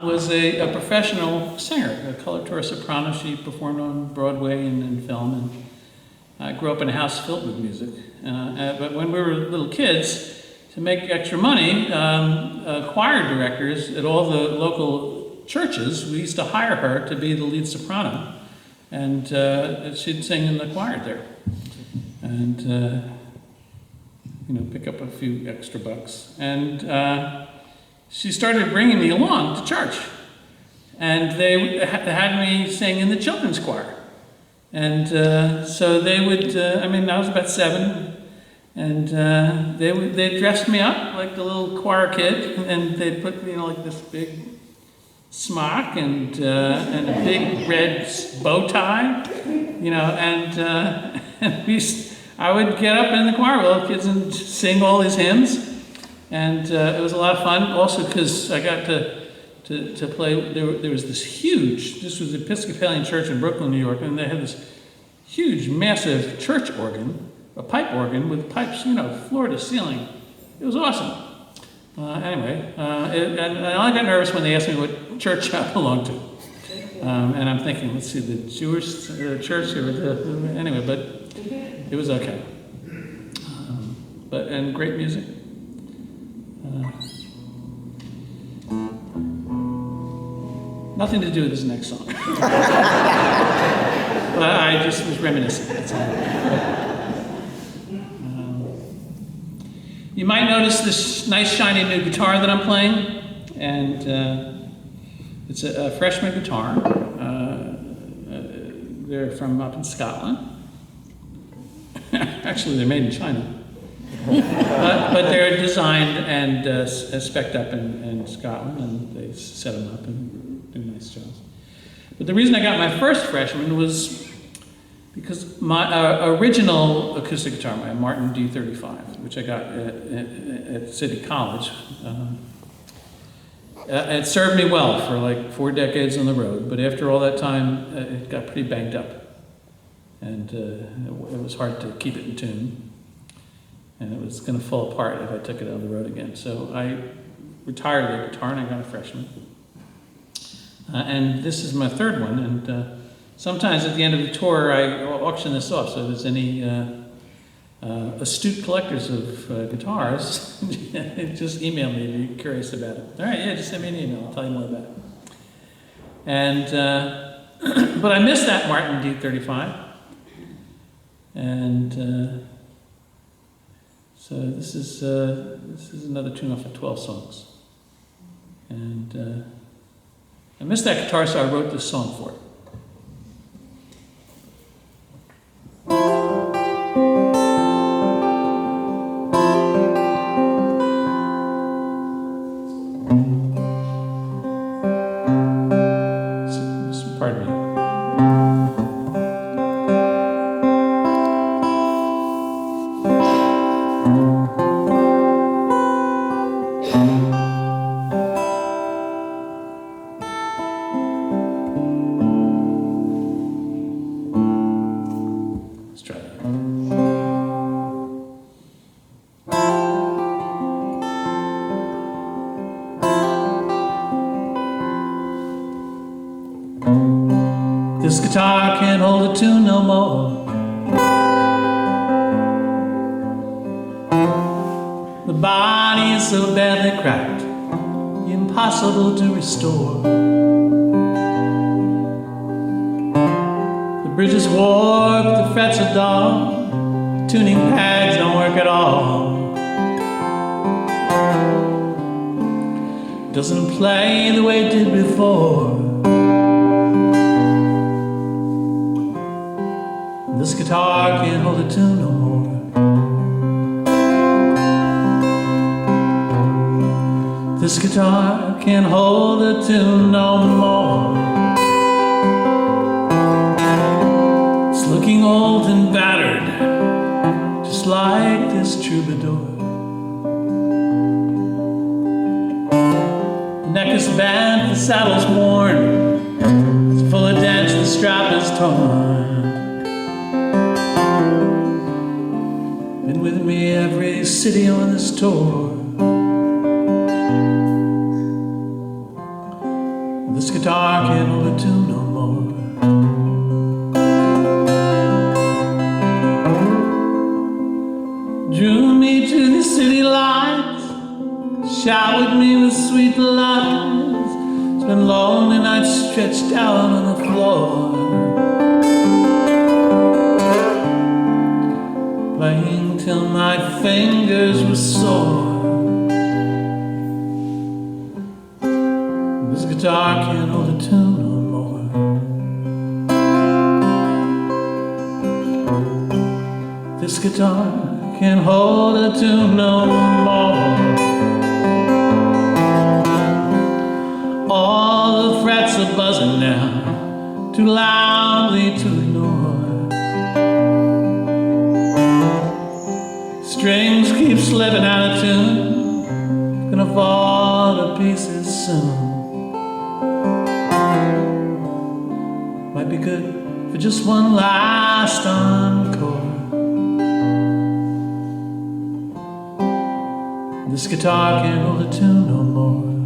Was a professional singer, a coloratura soprano. She performed on Broadway and in film, and I grew up in a house filled with music. But when we were little kids, to make extra money, choir directors at all the local churches, we used to hire her to be the lead soprano, and she'd sing in the choir there, and pick up a few extra bucks. And she started bringing me along to church, and they had me sing in the children's choir. And so they would, I was about 7, and they dressed me up like the little choir kid, and they'd put me in like this big smock and a big red bow tie, and I would get up in the choir with all the kids and sing all these hymns. And it was a lot of fun, also because I got to play. There was this was the Episcopalian church in Brooklyn, New York, and they had this huge, massive church organ, a pipe organ with pipes, floor to ceiling. It was awesome. Anyway, and I only got nervous when they asked me what church I belonged to. And I'm thinking, let's see, the Jewish church, anyway, but it was okay. And great music. Nothing to do with this next song. But I just was reminiscing. That's all. You might notice this nice shiny new guitar that I'm playing, and it's a Freidman guitar. They're from up in Scotland. Actually, they're made in China. But they're designed and spec'd up in Scotland, and they set them up and do nice jobs. But the reason I got my first Freidman was because my original acoustic guitar, my Martin D35, which I got at City College, it served me well for like 4 decades on the road, but after all that time, it got pretty banged up, and it was hard to keep it in tune. And it was going to fall apart if I took it on the road again. So I retired the guitar and I got a Freidman. And this is my third one. And sometimes at the end of the tour, I auction this off. So if there's any astute collectors of guitars, just email me if you're curious about it. All right, yeah, just send me an email. I'll tell you more about it. And but I missed that Martin D35. And so this is another tune off of 12 songs, and I missed that guitar, so I wrote this song for it. Pardon me. This guitar can't hold a tune no more. The body is so badly cracked, impossible to restore. The bridge is warped, the frets are dull, tuning pads don't work at all. It doesn't play the way it did before. This guitar can't hold a tune no more. This guitar can't hold a tune no more. It's looking old and battered, just like this troubadour. The neck is bent, the saddle's worn, it's full of dents, the strap is torn. Been with me every city on this tour. This guitar can't hold a tune no more. Drew me to the city lights, showered me with sweet lies. Spent lonely nights stretched out on the floor, playing till my fingers were sore. This guitar can't hold a tune no more. This guitar can't hold a tune no more. All the frets are buzzing now, too loudly to ignore. Strings keep slipping out of tune, gonna fall to pieces soon. Might be good for just one last encore. This guitar can't hold a tune no more.